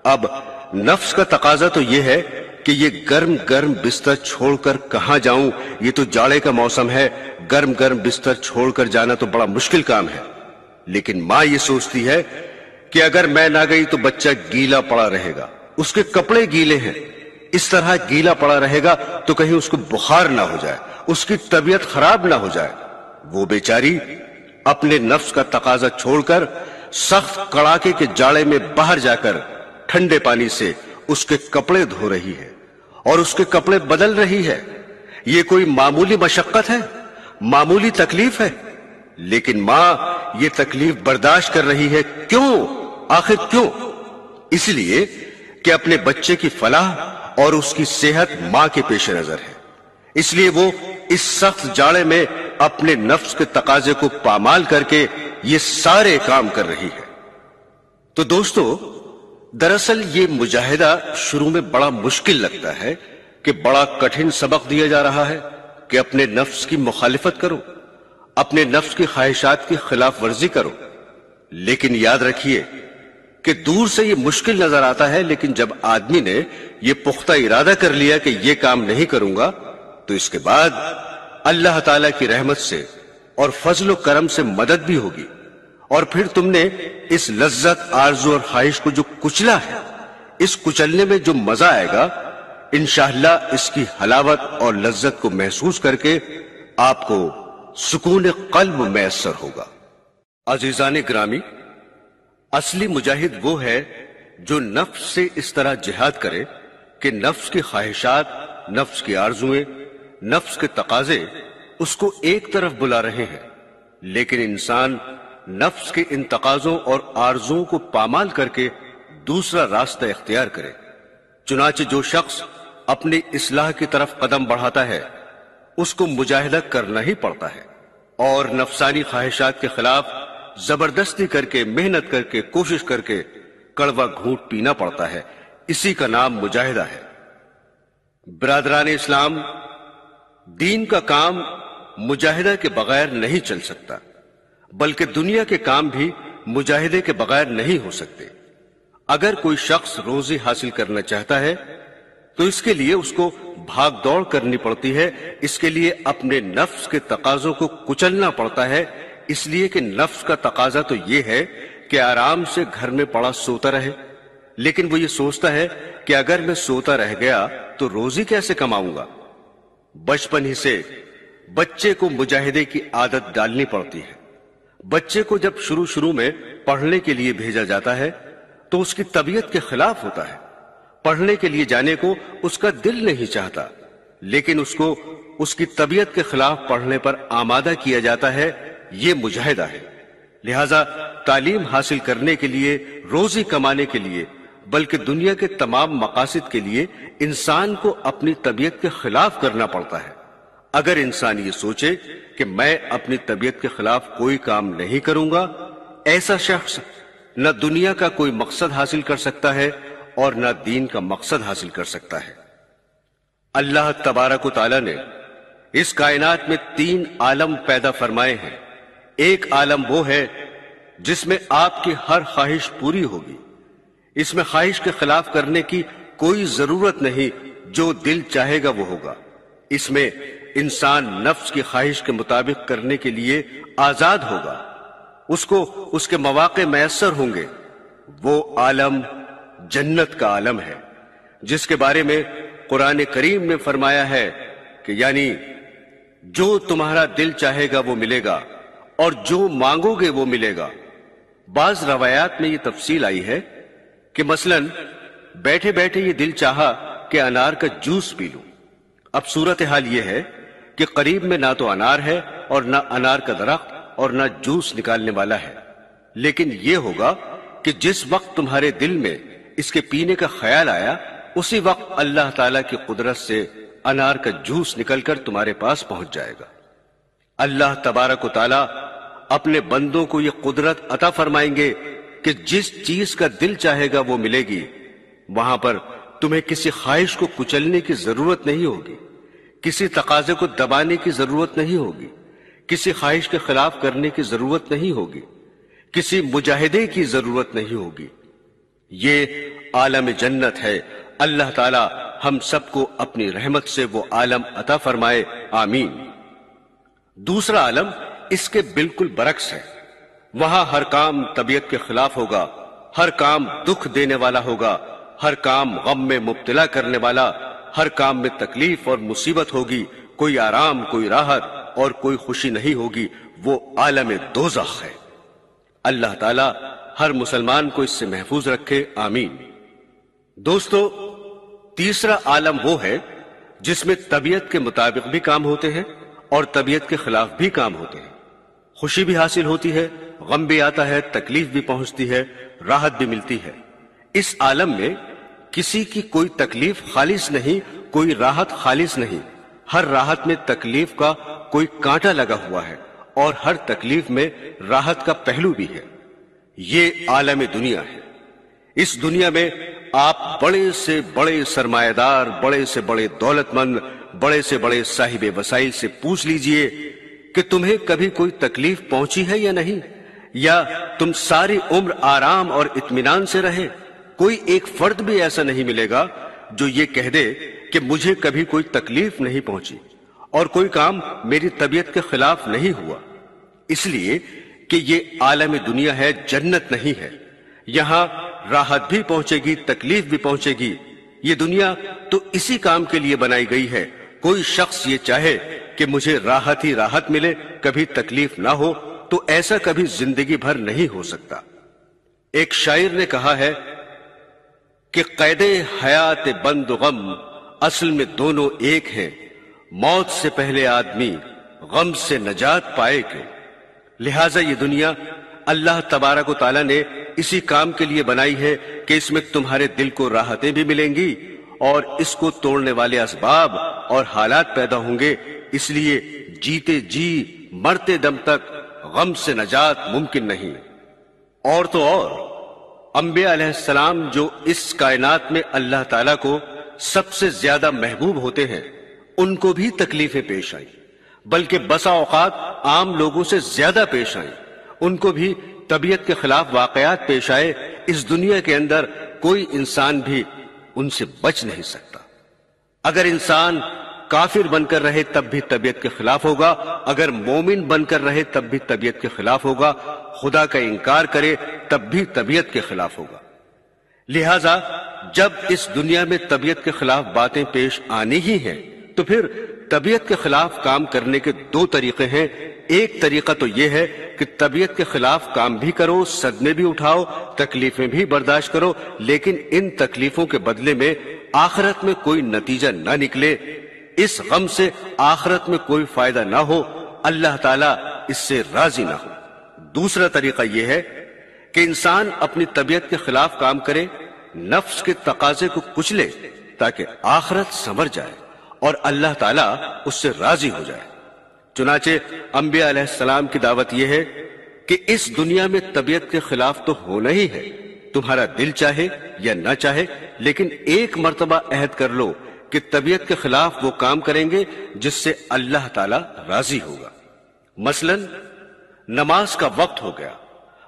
اب نفس کا تقاضا تو یہ ہے کہ یہ گرم گرم بستر چھوڑ کر کہاں جاؤں، یہ تو جاڑے کا موسم ہے، گرم گرم بستر چھوڑ کر جانا تو بڑا مشکل کام ہے۔ لیکن ماں یہ سوچتی ہے کہ اگر میں نہ گئی تو بچہ گیلا پڑا رہے گا، اس کے کپڑے گیلے ہیں، اس طرح گیلا پڑا رہے گا تو کہیں اس کو بخار نہ ہو جائے، اس کی طبیعت خراب نہ ہو جائے۔ وہ بیچاری اپنے نفس کا تقاضا چھوڑ کر سخت کڑاکے کے جاڑے میں باہر جا کر ٹھنڈے پانی سے اس کے کپڑے دھو رہی ہے اور اس کے کپڑے بدل رہی ہے۔ یہ کوئی معمولی مشقت ہے، معمولی تکلیف ہے، لیکن ماں یہ تکلیف برداشت کر رہی ہے۔ کیوں؟ آخر کیوں؟ اس لیے کہ اپنے بچے کی فلاح اور اس کی صحت ماں کے پیش نظر ہے، اس لیے وہ اس سخت جاڑے میں اپنے نفس کے تقاضے کو پامال کر کے یہ سارے کام کر رہی ہے۔ تو دوستو، دراصل یہ مجاہدہ شروع میں بڑا مشکل لگتا ہے کہ بڑا کٹھن سبق دیا جا رہا ہے کہ اپنے نفس کی مخالفت کرو، اپنے نفس کی خواہشات کی خلاف ورزی کرو۔ لیکن یاد رکھیے کہ دور سے یہ مشکل نظر آتا ہے، لیکن جب آدمی نے یہ پختہ ارادہ کر لیا کہ یہ کام نہیں کروں گا، تو اس کے بعد اللہ تعالی کی رحمت سے اور فضل و کرم سے مدد بھی ہوگی، اور پھر تم نے اس لذت، آرزو اور خواہش کو جو کچلا ہے، اس کچلنے میں جو مزہ آئے گا، انشاءاللہ اس کی حلاوت اور لذت کو محسوس کر کے آپ کو سکون قلب میسر ہوگا۔ عزیزان گرامی، اصلی مجاہد وہ ہے جو نفس سے اس طرح جہاد کرے کہ نفس کی خواہشات، نفس کی آرزویں، نفس کے تقاضے اس کو ایک طرف بلا رہے ہیں، لیکن انسان نفس کے ان تقاضوں اور آرزوؤں کو پامال کر کے دوسرا راستہ اختیار کرے۔ چنانچہ جو شخص اپنی اصلاح کی طرف قدم بڑھاتا ہے، اس کو مجاہدہ کرنا ہی پڑتا ہے، اور نفسانی خواہشات کے خلاف زبردستی کر کے، محنت کر کے، کوشش کر کے کڑوا گھونٹ پینا پڑتا ہے۔ اسی کا نام مجاہدہ ہے۔ برادران اسلام، دین کا کام مجاہدہ کے بغیر نہیں چل سکتا، بلکہ دنیا کے کام بھی مجاہدے کے بغیر نہیں ہو سکتے۔ اگر کوئی شخص روزی حاصل کرنا چاہتا ہے تو اس کے لیے اس کو بھاگ دوڑ کرنی پڑتی ہے، اس کے لیے اپنے نفس کے تقاضوں کو کچلنا پڑتا ہے، اس لیے کہ نفس کا تقاضا تو یہ ہے کہ آرام سے گھر میں پڑا سوتا رہے، لیکن وہ یہ سوچتا ہے کہ اگر میں سوتا رہ گیا تو روزی کیسے کماؤں گا۔ بچپن ہی سے بچے کو مجاہدے کی عادت ڈالنی پڑتی ہے۔ بچے کو جب شروع میں پڑھنے کے لیے بھیجا جاتا ہے تو اس کی طبیعت کے خلاف ہوتا ہے، پڑھنے کے لیے جانے کو اس کا دل نہیں چاہتا، لیکن اس کو اس کی طبیعت کے خلاف پڑھنے پر آمادہ کیا جاتا ہے۔ یہ مجاہدہ ہے۔ لہذا تعلیم حاصل کرنے کے لیے، روزی کمانے کے لیے، بلکہ دنیا کے تمام مقاصد کے لیے انسان کو اپنی طبیعت کے خلاف کرنا پڑتا ہے۔ اگر انسان یہ سوچے کہ میں اپنی طبیعت کے خلاف کوئی کام نہیں کروں گا، ایسا شخص نہ دنیا کا کوئی مقصد حاصل کر سکتا ہے اور نہ دین کا مقصد حاصل کر سکتا ہے۔ اللہ تبارک و تعالی نے اس کائنات میں 3 عالم پیدا فرمائے ہیں۔ ایک عالم وہ ہے جس میں آپ کی ہر خواہش پوری ہوگی، اس میں خواہش کے خلاف کرنے کی کوئی ضرورت نہیں، جو دل چاہے گا وہ ہوگا۔ اس میں انسان نفس کی خواہش کے مطابق کرنے کے لیے آزاد ہوگا، اس کو اس کے مواقع میسر ہوں گے۔ وہ عالم جنت کا عالم ہے، جس کے بارے میں قرآن کریم نے فرمایا ہے کہ یعنی جو تمہارا دل چاہے گا وہ ملے گا، اور جو مانگو گے وہ ملے گا۔ بعض روایات میں یہ تفصیل آئی ہے کہ مثلاً بیٹھے بیٹھے یہ دل چاہا کہ انار کا جوس پی لوں. اب صورتحال یہ ہے کہ قریب میں نہ تو انار ہے اور نہ انار کا درخت اور نہ جوس نکالنے والا ہے، لیکن یہ ہوگا کہ جس وقت تمہارے دل میں اس کے پینے کا خیال آیا اسی وقت اللہ تعالیٰ کی قدرت سے انار کا جوس نکل کر تمہارے پاس پہنچ جائے گا. اللہ تبارک و تعالیٰ اپنے بندوں کو یہ قدرت عطا فرمائیں گے کہ جس چیز کا دل چاہے گا وہ ملے گی. وہاں پر تمہیں کسی خواہش کو کچلنے کی ضرورت نہیں ہوگی، کسی تقاضے کو دبانے کی ضرورت نہیں ہوگی، کسی خواہش کے خلاف کرنے کی ضرورت نہیں ہوگی، کسی مجاہدے کی ضرورت نہیں ہوگی. یہ عالم جنت ہے. اللہ تعالی ہم سب کو اپنی رحمت سے وہ عالم عطا فرمائے، آمین. دوسرا عالم اس کے بالکل برعکس ہے. وہاں ہر کام طبیعت کے خلاف ہوگا، ہر کام دکھ دینے والا ہوگا، ہر کام غم میں مبتلا کرنے والا، ہر کام میں تکلیف اور مصیبت ہوگی، کوئی آرام، کوئی راحت اور کوئی خوشی نہیں ہوگی. وہ عالم دوزخ ہے. اللہ تعالی ہر مسلمان کو اس سے محفوظ رکھے، آمین. دوستو، تیسرا عالم وہ ہے جس میں طبیعت کے مطابق بھی کام ہوتے ہیں اور طبیعت کے خلاف بھی کام ہوتے ہیں. خوشی بھی حاصل ہوتی ہے، غم بھی آتا ہے، تکلیف بھی پہنچتی ہے، راحت بھی ملتی ہے. اس عالم میں کسی کی کوئی تکلیف خالص نہیں، کوئی راحت خالص نہیں. ہر راحت میں تکلیف کا کوئی کانٹا لگا ہوا ہے اور ہر تکلیف میں راحت کا پہلو بھی ہے. یہ عالم دنیا ہے. اس دنیا میں آپ بڑے سے بڑے سرمایہ دار، بڑے سے بڑے دولت مند، بڑے سے بڑے صاحب وسائل سے پوچھ لیجئے کہ تمہیں کبھی کوئی تکلیف پہنچی ہے یا نہیں، یا تم ساری عمر آرام اور اطمینان سے رہے. کوئی ایک فرد بھی ایسا نہیں ملے گا جو یہ کہہ دے کہ مجھے کبھی کوئی تکلیف نہیں پہنچی اور کوئی کام میری طبیعت کے خلاف نہیں ہوا. اس لیے کہ یہ عالم دنیا ہے، جنت نہیں ہے. یہاں راحت بھی پہنچے گی، تکلیف بھی پہنچے گی. یہ دنیا تو اسی کام کے لیے بنائی گئی ہے. کوئی شخص یہ چاہے کہ مجھے راحت ہی راحت ملے، کبھی تکلیف نہ ہو، تو ایسا کبھی زندگی بھر نہیں ہو سکتا. ایک شاعر نے کہا ہے کہ قید حیات بند و غم اصل میں دونوں ایک ہیں. موت سے پہلے آدمی غم سے نجات پائے کہ. لہٰذا یہ دنیا اللہ تبارک و تعالیٰ نے اسی کام کے لیے بنائی ہے کہ اس میں تمہارے دل کو راحتیں بھی ملیں گی اور اس کو توڑنے والے اسباب اور حالات پیدا ہوں گے. اس لیے جیتے جی مرتے دم تک غم سے نجات ممکن نہیں. اور تو اور انبیاء علیہ السلام جو اس کائنات میں اللہ تعالیٰ کو سب سے زیادہ محبوب ہوتے ہیں، ان کو بھی تکلیفیں پیش آئیں، بلکہ بسا اوقات عام لوگوں سے زیادہ پیش آئیں. ان کو بھی طبیعت کے خلاف واقعات پیش آئے. اس دنیا کے اندر کوئی انسان بھی ان سے بچ نہیں سکتا. اگر انسان کافر بن کر رہے تب بھی طبیعت کے خلاف ہوگا، اگر مومن بن کر رہے تب بھی طبیعت کے خلاف ہوگا، خدا کا انکار کرے تب بھی طبیعت کے خلاف ہوگا. لہذا جب اس دنیا میں طبیعت کے خلاف باتیں پیش آنی ہی ہیں تو پھر طبیعت کے خلاف کام کرنے کے دو طریقے ہیں. ایک طریقہ تو یہ ہے کہ طبیعت کے خلاف کام بھی کرو، صدمے بھی اٹھاؤ، تکلیفیں بھی برداشت کرو، لیکن ان تکلیفوں کے بدلے میں آخرت میں کوئی نتیجہ نہ نکلے، اس غم سے آخرت میں کوئی فائدہ نہ ہو، اللہ تعالیٰ اس سے راضی نہ ہو. دوسرا طریقہ یہ ہے کہ انسان اپنی طبیعت کے خلاف کام کرے، نفس کے تقاضے کو کچلے تاکہ آخرت سنور جائے اور اللہ تعالیٰ اس سے راضی ہو جائے. چنانچہ انبیاء علیہ السلام کی دعوت یہ ہے کہ اس دنیا میں طبیعت کے خلاف تو ہونا ہی ہے، تمہارا دل چاہے یا نہ چاہے، لیکن ایک مرتبہ عہد کر لو کہ طبیعت کے خلاف وہ کام کریں گے جس سے اللہ تعالیٰ راضی ہوگا. مثلا نماز کا وقت ہو گیا،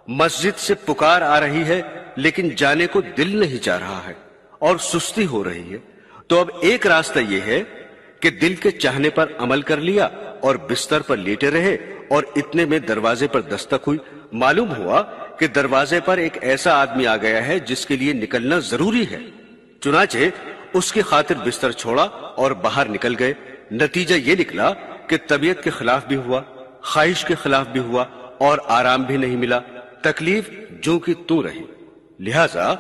مسجد سے پکار آ رہی ہے لیکن جانے کو دل نہیں چاہ رہا ہے اور سستی ہو رہی ہے، تو اب ایک راستہ یہ ہے کہ دل کے چاہنے پر عمل کر لیا اور بستر پر لیٹے رہے، اور اتنے میں دروازے پر دستک ہوئی. معلوم ہوا کہ دروازے پر ایک ایسا آدمی آ گیا ہے جس کے لیے نکلنا ضروری ہے. چنانچہ اس کی خاطر بستر چھوڑا اور باہر نکل گئے. نتیجہ یہ نکلا کہ طبیعت کے خلاف بھی ہوا، خواہش کے خلاف بھی ہوا اور آرام بھی نہیں ملا، تکلیف جو کہ تو رہی. لہذا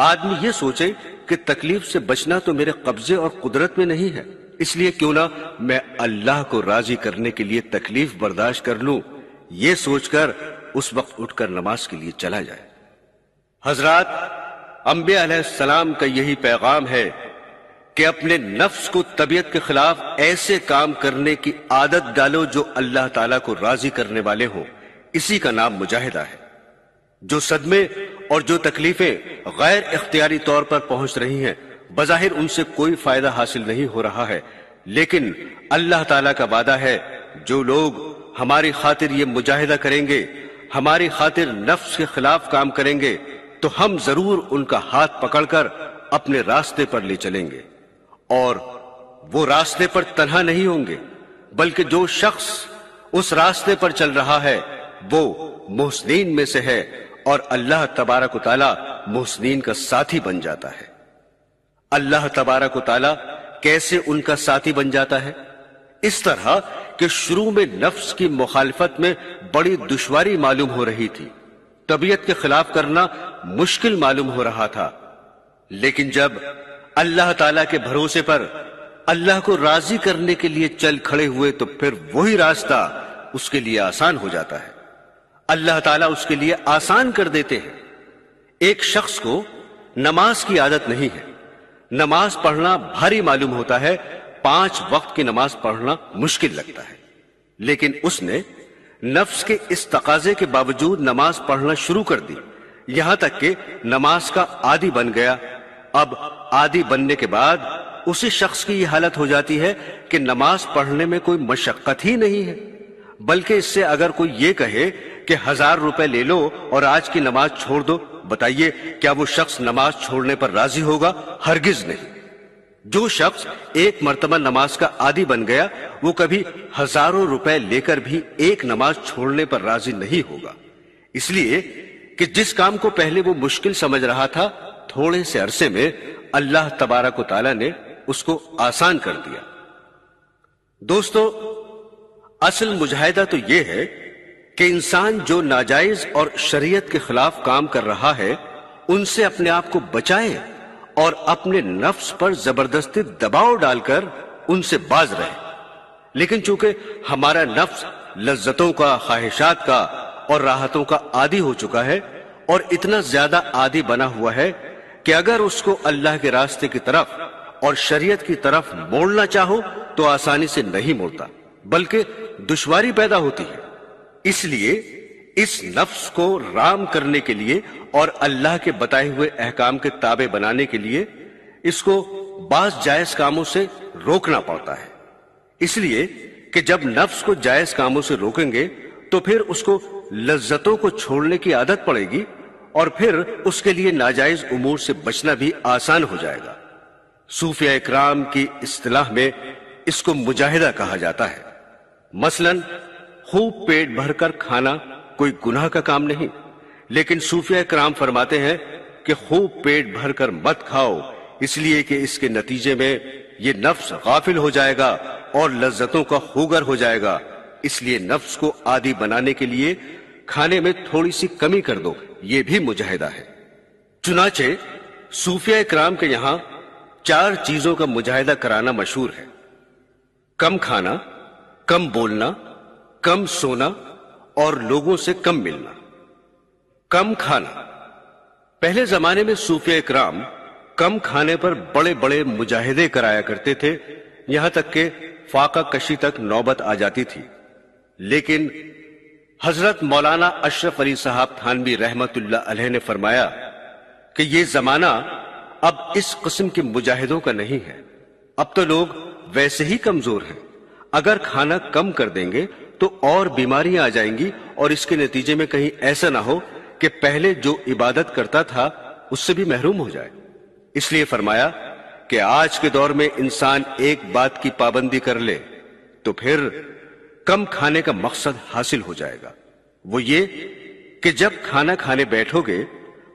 آدمی یہ سوچے کہ تکلیف سے بچنا تو میرے قبضے اور قدرت میں نہیں ہے، اس لیے کیوں نہ میں اللہ کو راضی کرنے کے لیے تکلیف برداشت کر لوں، یہ سوچ کر اس وقت اٹھ کر نماز کے لیے چلا جائے۔ حضرات، انبیاء علیہ السلام کا یہی پیغام ہے کہ اپنے نفس کو طبیعت کے خلاف ایسے کام کرنے کی عادت ڈالو جو اللہ تعالیٰ کو راضی کرنے والے ہوں، اسی کا نام مجاہدہ ہے۔ جو صدمے اور جو تکلیفیں غیر اختیاری طور پر پہنچ رہی ہیں، بظاہر ان سے کوئی فائدہ حاصل نہیں ہو رہا ہے، لیکن اللہ تعالیٰ کا وعدہ ہے جو لوگ ہماری خاطر یہ مجاہدہ کریں گے، ہماری خاطر نفس کے خلاف کام کریں گے، تو ہم ضرور ان کا ہاتھ پکڑ کر اپنے راستے پر لے چلیں گے، اور وہ راستے پر تنہا نہیں ہوں گے، بلکہ جو شخص اس راستے پر چل رہا ہے وہ محسنین میں سے ہے، اور اللہ تبارک و تعالی محسنین کا ساتھی بن جاتا ہے۔ اللہ تبارک و تعالی کیسے ان کا ساتھی بن جاتا ہے؟ اس طرح کہ شروع میں نفس کی مخالفت میں بڑی دشواری معلوم ہو رہی تھی، طبیعت کے خلاف کرنا مشکل معلوم ہو رہا تھا، لیکن جب اللہ تعالیٰ کے بھروسے پر اللہ کو راضی کرنے کے لیے چل کھڑے ہوئے تو پھر وہی راستہ اس کے لیے آسان ہو جاتا ہے، اللہ تعالیٰ اس کے لیے آسان کر دیتے ہیں۔ ایک شخص کو نماز کی عادت نہیں ہے، نماز پڑھنا بھاری معلوم ہوتا ہے، 5 وقت کی نماز پڑھنا مشکل لگتا ہے، لیکن اس نے نفس کے اس تقاضے کے باوجود نماز پڑھنا شروع کر دی، یہاں تک کہ نماز کا عادی بن گیا۔ اب عادی بننے کے بعد اسی شخص کی یہ حالت ہو جاتی ہے کہ نماز پڑھنے میں کوئی مشقت ہی نہیں ہے، بلکہ اس سے اگر کوئی یہ کہے کہ 1000 روپے لے لو اور آج کی نماز چھوڑ دو، بتائیے کیا وہ شخص نماز چھوڑنے پر راضی ہوگا؟ ہرگز نہیں۔ جو شخص ایک مرتبہ نماز کا عادی بن گیا وہ کبھی ہزاروں روپے لے کر بھی ایک نماز چھوڑنے پر راضی نہیں ہوگا، اس لیے کہ جس کام کو پہلے وہ مشکل سمجھ رہا تھا، تھوڑے سے عرصے میں اللہ تبارک و تعالیٰ نے اس کو آسان کر دیا۔ دوستو، اصل مجاہدہ تو یہ ہے کہ انسان جو ناجائز اور شریعت کے خلاف کام کر رہا ہے ان سے اپنے آپ کو بچائے اور اپنے نفس پر زبردستی دباؤ ڈال کر ان سے باز رہے، لیکن چونکہ ہمارا نفس لذتوں کا، خواہشات کا اور راحتوں کا عادی ہو چکا ہے اور اتنا زیادہ عادی بنا ہوا ہے کہ اگر اس کو اللہ کے راستے کی طرف اور شریعت کی طرف موڑنا چاہو تو آسانی سے نہیں موڑتا، بلکہ دشواری پیدا ہوتی ہے۔ اس لیے اس نفس کو رام کرنے کے لیے اور اللہ کے بتائے ہوئے احکام کے تابع بنانے کے لیے اس کو بعض جائز کاموں سے روکنا پڑتا ہے، اس لیے کہ جب نفس کو جائز کاموں سے روکیں گے تو پھر اس کو لذتوں کو چھوڑنے کی عادت پڑے گی اور پھر اس کے لیے ناجائز امور سے بچنا بھی آسان ہو جائے گا۔ صوفیہ اکرام کی اصطلاح میں اس کو مجاہدہ کہا جاتا ہے۔ مثلا خوب پیٹ بھر کر کھانا کوئی گناہ کا کام نہیں، لیکن صوفیہ اکرام فرماتے ہیں کہ خوب پیٹ بھر کر مت کھاؤ، اس لیے کہ اس کے نتیجے میں یہ نفس غافل ہو جائے گا اور لذتوں کا خوگر ہو جائے گا، اس لیے نفس کو عادی بنانے کے لیے کھانے میں تھوڑی سی کمی کر دو، یہ بھی مجاہدہ ہے۔ چنانچہ صوفیہ اکرام کے یہاں 4 چیزوں کا مجاہدہ کرانا مشہور ہے: کم کھانا، کم بولنا، کم سونا اور لوگوں سے کم ملنا۔ کم کھانا، پہلے زمانے میں صوفیہ اکرام کم کھانے پر بڑے بڑے مجاہدے کرایا کرتے تھے، یہاں تک کہ فاقہ کشی تک نوبت آ جاتی تھی، لیکن حضرت مولانا اشرف علی صاحب تھانوی رحمت اللہ علیہ نے فرمایا کہ یہ زمانہ اب اس قسم کے مجاہدوں کا نہیں ہے، اب تو لوگ ویسے ہی کمزور ہیں، اگر کھانا کم کر دیں گے تو اور بیماریاں آ جائیں گی اور اس کے نتیجے میں کہیں ایسا نہ ہو کہ پہلے جو عبادت کرتا تھا اس سے بھی محروم ہو جائے۔ اس لیے فرمایا کہ آج کے دور میں انسان ایک بات کی پابندی کر لے تو پھر کم کھانے کا مقصد حاصل ہو جائے گا، وہ یہ کہ جب کھانا کھانے بیٹھو گے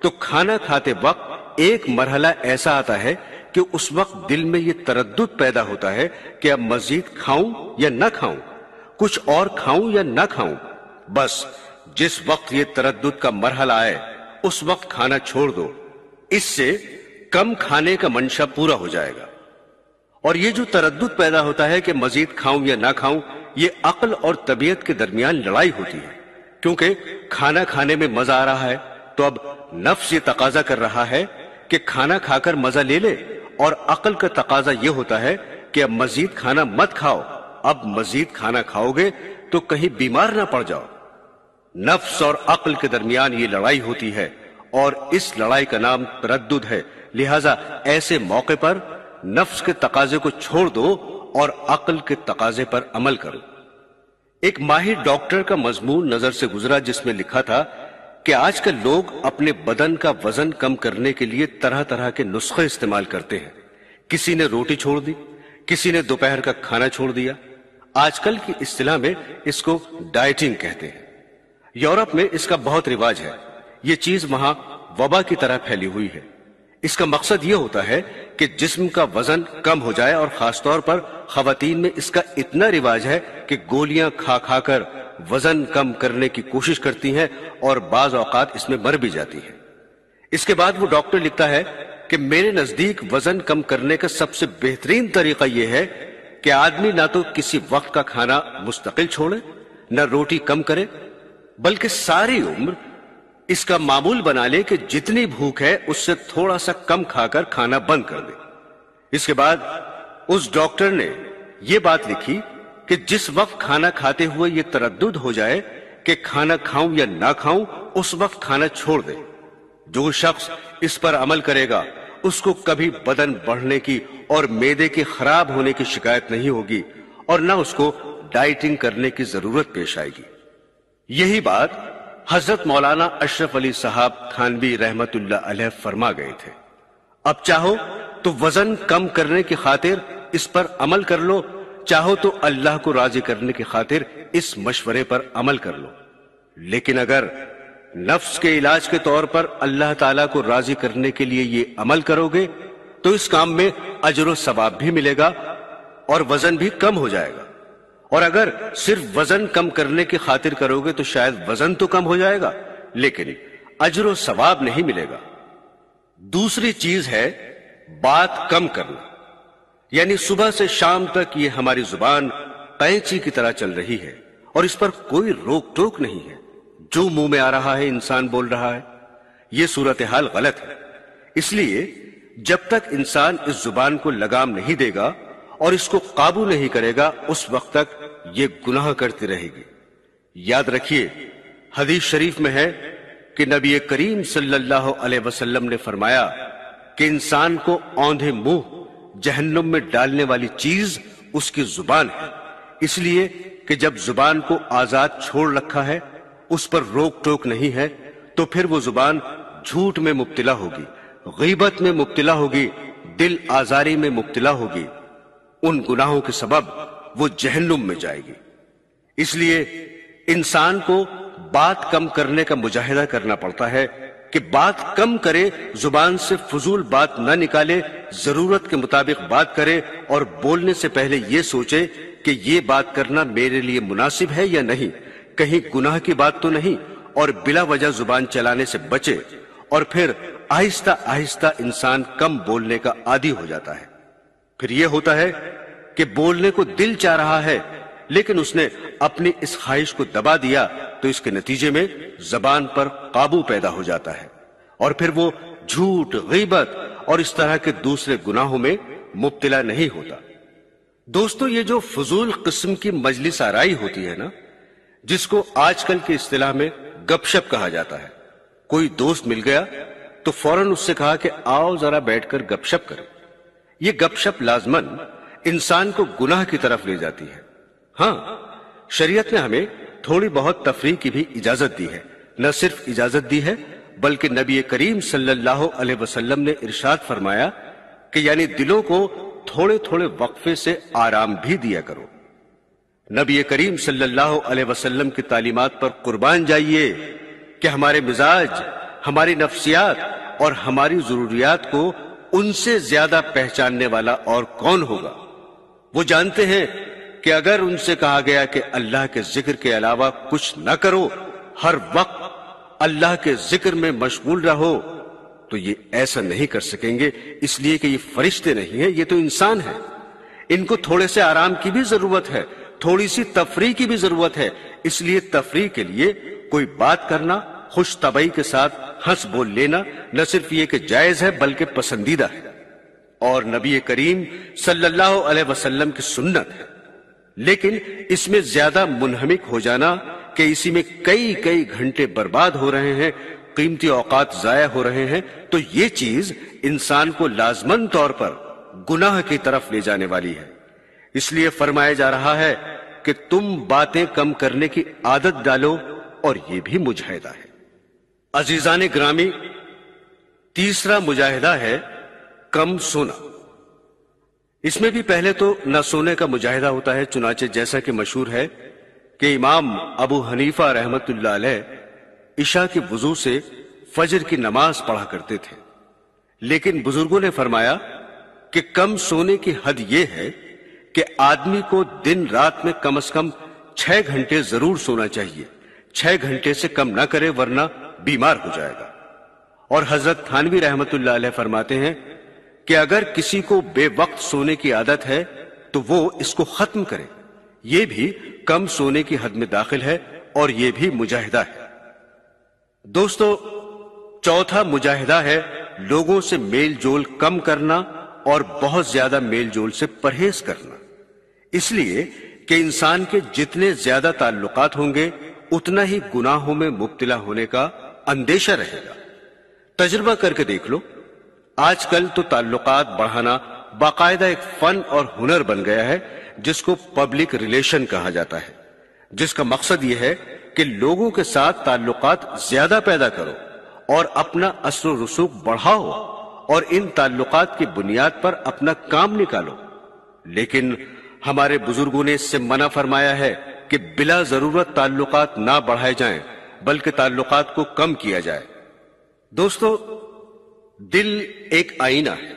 تو کھانا کھاتے وقت ایک مرحلہ ایسا آتا ہے کہ اس وقت دل میں یہ تردد پیدا ہوتا ہے کہ اب مزید کھاؤں یا نہ کھاؤں، کچھ اور کھاؤں یا نہ کھاؤں۔ بس جس وقت یہ تردد کا مرحلہ آئے اس وقت کھانا چھوڑ دو، اس سے کم کھانے کا منشا پورا ہو جائے گا۔ اور یہ جو تردد پیدا ہوتا ہے کہ مزید کھاؤں یا نہ کھاؤں، یہ عقل اور طبیعت کے درمیان لڑائی ہوتی ہے، کیونکہ کھانا کھانے میں مزہ آ رہا ہے تو اب نفس یہ تقاضا کر رہا ہے کہ کھانا کھا کر مزہ لے لے، اور عقل کا تقاضا یہ ہوتا ہے کہ اب مزید کھانا مت کھاؤ، اب مزید کھانا کھاؤ گے تو کہیں بیمار نہ پڑ جاؤ۔ نفس اور عقل کے درمیان یہ لڑائی ہوتی ہے، اور اس لڑائی کا نام تردد ہے۔ لہذا ایسے موقع پر نفس کے تقاضے کو چھوڑ دو اور عقل کے تقاضے پر عمل کرو۔ ایک ماہر ڈاکٹر کا مضمون نظر سے گزرا جس میں لکھا تھا کہ آج کل لوگ اپنے بدن کا وزن کم کرنے کے لیے طرح طرح کے نسخے استعمال کرتے ہیں۔ کسی نے روٹی چھوڑ دی، کسی نے دوپہر کا کھانا چھوڑ دیا۔ آج کل کی اصطلاح میں اس کو ڈائٹنگ کہتے ہیں۔ یورپ میں اس کا بہت رواج ہے۔ یہ چیز وہاں وبا کی طرح پھیلی ہوئی ہے۔ اس کا مقصد یہ ہوتا ہے کہ جسم کا وزن کم ہو جائے، اور خاص طور پر خواتین میں اس کا اتنا رواج ہے کہ گولیاں کھا کھا کر وزن کم کرنے کی کوشش کرتی ہیں، اور بعض اوقات اس میں مر بھی جاتی ہیں۔ اس کے بعد وہ ڈاکٹر لکھتا ہے کہ میرے نزدیک وزن کم کرنے کا سب سے بہترین طریقہ یہ ہے کہ آدمی نہ تو کسی وقت کا کھانا مستقل چھوڑے، نہ روٹی کم کرے، بلکہ ساری عمر اس کا معمول بنا لے کہ جتنی بھوک ہے اس سے تھوڑا سا کم کھا کر کھانا بند کر دے۔ اس کے بعد اس ڈاکٹر نے یہ بات لکھی کہ جس وقت کھانا کھاتے ہوئے یہ تردد ہو جائے کہ کھانا کھاؤں یا نہ کھاؤں، اس وقت کھانا چھوڑ دے۔ جو شخص اس پر عمل کرے گا اس کو کبھی بدن بڑھنے کی اور معدے کے خراب ہونے کی شکایت نہیں ہوگی، اور نہ اس کو ڈائٹنگ کرنے کی ضرورت پیش آئے گی۔ یہی بات حضرت مولانا اشرف علی صاحب تھانوی رحمت اللہ علیہ فرما گئے تھے۔ اب چاہو تو وزن کم کرنے کی خاطر اس پر عمل کر لو، چاہو تو اللہ کو راضی کرنے کی خاطر اس مشورے پر عمل کر لو، لیکن اگر نفس کے علاج کے طور پر اللہ تعالیٰ کو راضی کرنے کے لیے یہ عمل کرو گے تو اس کام میں اجر و ثواب بھی ملے گا اور وزن بھی کم ہو جائے گا، اور اگر صرف وزن کم کرنے کی خاطر کرو گے تو شاید وزن تو کم ہو جائے گا لیکن اجر و ثواب نہیں ملے گا۔ دوسری چیز ہے بات کم کرنا، یعنی صبح سے شام تک یہ ہماری زبان قینچی کی طرح چل رہی ہے اور اس پر کوئی روک ٹوک نہیں ہے، جو منہ میں آ رہا ہے انسان بول رہا ہے۔ یہ صورتحال غلط ہے، اس لیے جب تک انسان اس زبان کو لگام نہیں دے گا اور اس کو قابو نہیں کرے گا اس وقت تک یہ گناہ کرتی رہے گی۔ یاد رکھیے، حدیث شریف میں ہے کہ نبی کریم صلی اللہ علیہ وسلم نے فرمایا کہ انسان کو اوندھے منہ جہنم میں ڈالنے والی چیز اس کی زبان ہے، اس لیے کہ جب زبان کو آزاد چھوڑ رکھا ہے، اس پر روک ٹوک نہیں ہے، تو پھر وہ زبان جھوٹ میں مبتلا ہوگی، غیبت میں مبتلا ہوگی، دل آزاری میں مبتلا ہوگی، ان گناہوں کے سبب وہ جہنم میں جائے گی۔ اس لیے انسان کو بات کم کرنے کا مجاہدہ کرنا پڑتا ہے کہ بات کم کرے، زبان سے فضول بات نہ نکالے، ضرورت کے مطابق بات کرے اور بولنے سے پہلے یہ سوچے کہ یہ بات کرنا میرے لیے مناسب ہے یا نہیں، کہیں گناہ کی بات تو نہیں، اور بلا وجہ زبان چلانے سے بچے، اور پھر آہستہ آہستہ انسان کم بولنے کا عادی ہو جاتا ہے۔ پھر یہ ہوتا ہے کہ بولنے کو دل چاہ رہا ہے لیکن اس نے اپنی اس خواہش کو دبا دیا، تو اس کے نتیجے میں زبان پر قابو پیدا ہو جاتا ہے اور پھر وہ جھوٹ، غیبت اور اس طرح کے دوسرے گناہوں میں مبتلا نہیں ہوتا۔ دوستو، یہ جو فضول قسم کی مجلس آرائی ہوتی ہے نا، جس کو آج کل کی اصطلاح میں گپ شپ کہا جاتا ہے، کوئی دوست مل گیا تو فوراً اس سے کہا کہ آؤ ذرا بیٹھ کر گپ شپ کریں۔ یہ گپ شپ لازماً انسان کو گناہ کی طرف لے جاتی ہے۔ ہاں، شریعت نے ہمیں تھوڑی بہت تفریح کی بھی اجازت دی ہے، نہ صرف اجازت دی ہے بلکہ نبی کریم صلی اللہ علیہ وسلم نے ارشاد فرمایا کہ یعنی دلوں کو تھوڑے تھوڑے وقفے سے آرام بھی دیا کرو۔ نبی کریم صلی اللہ علیہ وسلم کی تعلیمات پر قربان جائیے کہ ہمارے مزاج، ہماری نفسیات اور ہماری ضروریات کو ان سے زیادہ پہچاننے والا اور کون ہوگا؟ وہ جانتے ہیں کہ اگر ان سے کہا گیا کہ اللہ کے ذکر کے علاوہ کچھ نہ کرو، ہر وقت اللہ کے ذکر میں مشغول رہو، تو یہ ایسا نہیں کر سکیں گے، اس لیے کہ یہ فرشتے نہیں ہیں، یہ تو انسان ہیں۔ ان کو تھوڑے سے آرام کی بھی ضرورت ہے، تھوڑی سی تفریح کی بھی ضرورت ہے، اس لیے تفریح کے لیے کوئی بات کرنا، خوش طبعی کے ساتھ ہنس بول لینا نہ صرف یہ کہ جائز ہے بلکہ پسندیدہ ہے اور نبی کریم صلی اللہ علیہ وسلم کی سنت ہے۔ لیکن اس میں زیادہ منہمک ہو جانا کہ اسی میں کئی گھنٹے برباد ہو رہے ہیں، قیمتی اوقات ضائع ہو رہے ہیں، تو یہ چیز انسان کو لازمن طور پر گناہ کی طرف لے جانے والی ہے۔ اس لیے فرمایا جا رہا ہے کہ تم باتیں کم کرنے کی عادت ڈالو، اور یہ بھی مجاہدہ ہے۔ عزیزان گرامی، تیسرا مجاہدہ ہے کم سونا۔ اس میں بھی پہلے تو نہ سونے کا مجاہدہ ہوتا ہے، چنانچہ جیسا کہ مشہور ہے کہ امام ابو حنیفہ رحمت اللہ علیہ عشاء کے وضو سے فجر کی نماز پڑھا کرتے تھے، لیکن بزرگوں نے فرمایا کہ کم سونے کی حد یہ ہے کہ آدمی کو دن رات میں کم از کم 6 گھنٹے ضرور سونا چاہیے، 6 گھنٹے سے کم نہ کرے ورنہ بیمار ہو جائے گا۔ اور حضرت تھانوی رحمت اللہ علیہ فرماتے ہیں کہ اگر کسی کو بے وقت سونے کی عادت ہے تو وہ اس کو ختم کرے، یہ بھی کم سونے کی حد میں داخل ہے اور یہ بھی مجاہدہ ہے۔ دوستو، چوتھا مجاہدہ ہے لوگوں سے میل جول کم کرنا اور بہت زیادہ میل جول سے پرہیز کرنا، اس لیے کہ انسان کے جتنے زیادہ تعلقات ہوں گے اتنا ہی گناہوں میں مبتلا ہونے کا اندیشہ رہے گا۔ تجربہ کر کے دیکھ لو، آج کل تو تعلقات بڑھانا باقاعدہ ایک فن اور ہنر بن گیا ہے جس کو پبلک ریلیشن کہا جاتا ہے، جس کا مقصد یہ ہے کہ لوگوں کے ساتھ تعلقات زیادہ پیدا کرو اور اپنا اثر و رسوخ بڑھاؤ اور ان تعلقات کی بنیاد پر اپنا کام نکالو۔ لیکن ہمارے بزرگوں نے اس سے منع فرمایا ہے کہ بلا ضرورت تعلقات نہ بڑھائے جائیں بلکہ تعلقات کو کم کیا جائے۔ دوستو، دل ایک آئینہ ہے،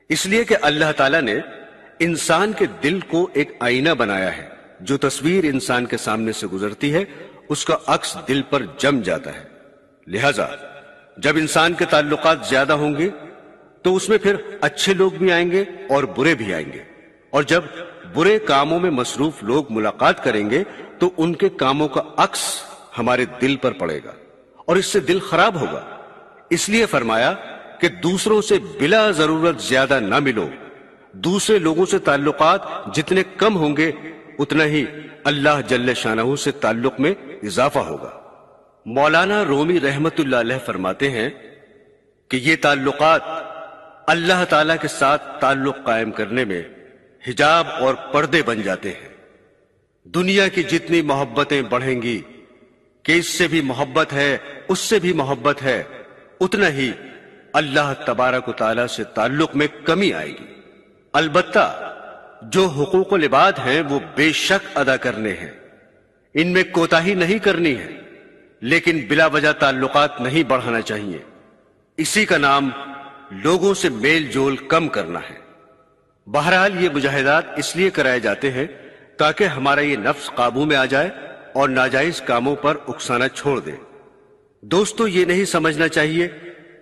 اس لیے کہ اللہ تعالیٰ نے انسان کے دل کو ایک آئینہ بنایا ہے، جو تصویر انسان کے سامنے سے گزرتی ہے اس کا عکس دل پر جم جاتا ہے۔ لہذا جب انسان کے تعلقات زیادہ ہوں گے تو اس میں پھر اچھے لوگ بھی آئیں گے اور برے بھی آئیں گے، اور جب برے کاموں میں مصروف لوگ ملاقات کریں گے تو ان کے کاموں کا عکس ہمارے دل پر پڑے گا اور اس سے دل خراب ہوگا۔ اس لیے فرمایا کہ دوسروں سے بلا ضرورت زیادہ نہ ملو، دوسرے لوگوں سے تعلقات جتنے کم ہوں گے اتنا ہی اللہ جل شانہ سے تعلق میں اضافہ ہوگا۔ مولانا رومی رحمت اللہ علیہ فرماتے ہیں کہ یہ تعلقات اللہ تعالیٰ کے ساتھ تعلق قائم کرنے میں حجاب اور پردے بن جاتے ہیں۔ دنیا کی جتنی محبتیں بڑھیں گی کہ اس سے بھی محبت ہے، اس سے بھی محبت ہے، اتنا ہی اللہ تبارک و تعالیٰ سے تعلق میں کمی آئے گی۔ البتہ جو حقوق العباد ہیں وہ بے شک ادا کرنے ہیں، ان میں کوتاہی نہیں کرنی ہے، لیکن بلا وجہ تعلقات نہیں بڑھانا چاہیے۔ اسی کا نام لوگوں سے میل جول کم کرنا ہے۔ بہرحال یہ مجاہدات اس لیے کرائے جاتے ہیں تاکہ ہمارا یہ نفس قابو میں آ جائے اور ناجائز کاموں پر اکسانا چھوڑ دے۔ دوستو، یہ نہیں سمجھنا چاہیے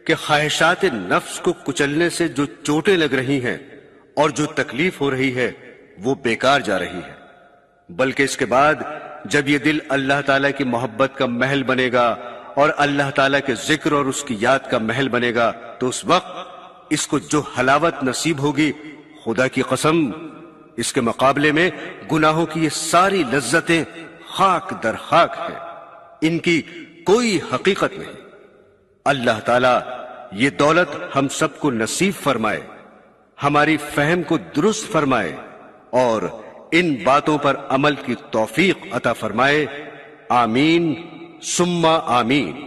کہ خواہشات نفس کو کچلنے سے جو چوٹیں لگ رہی ہیں اور جو تکلیف ہو رہی ہے وہ بیکار جا رہی ہے، بلکہ اس کے بعد جب یہ دل اللہ تعالیٰ کی محبت کا محل بنے گا اور اللہ تعالیٰ کے ذکر اور اس کی یاد کا محل بنے گا تو اس وقت اس کو جو حلاوت نصیب ہوگی، خدا کی قسم اس کے مقابلے میں گناہوں کی یہ ساری لذتیں خاک در خاک ہیں، ان کی کوئی حقیقت نہیں۔ اللہ تعالیٰ یہ دولت ہم سب کو نصیب فرمائے، ہماری فہم کو درست فرمائے اور ان باتوں پر عمل کی توفیق عطا فرمائے۔ آمین ثم آمین۔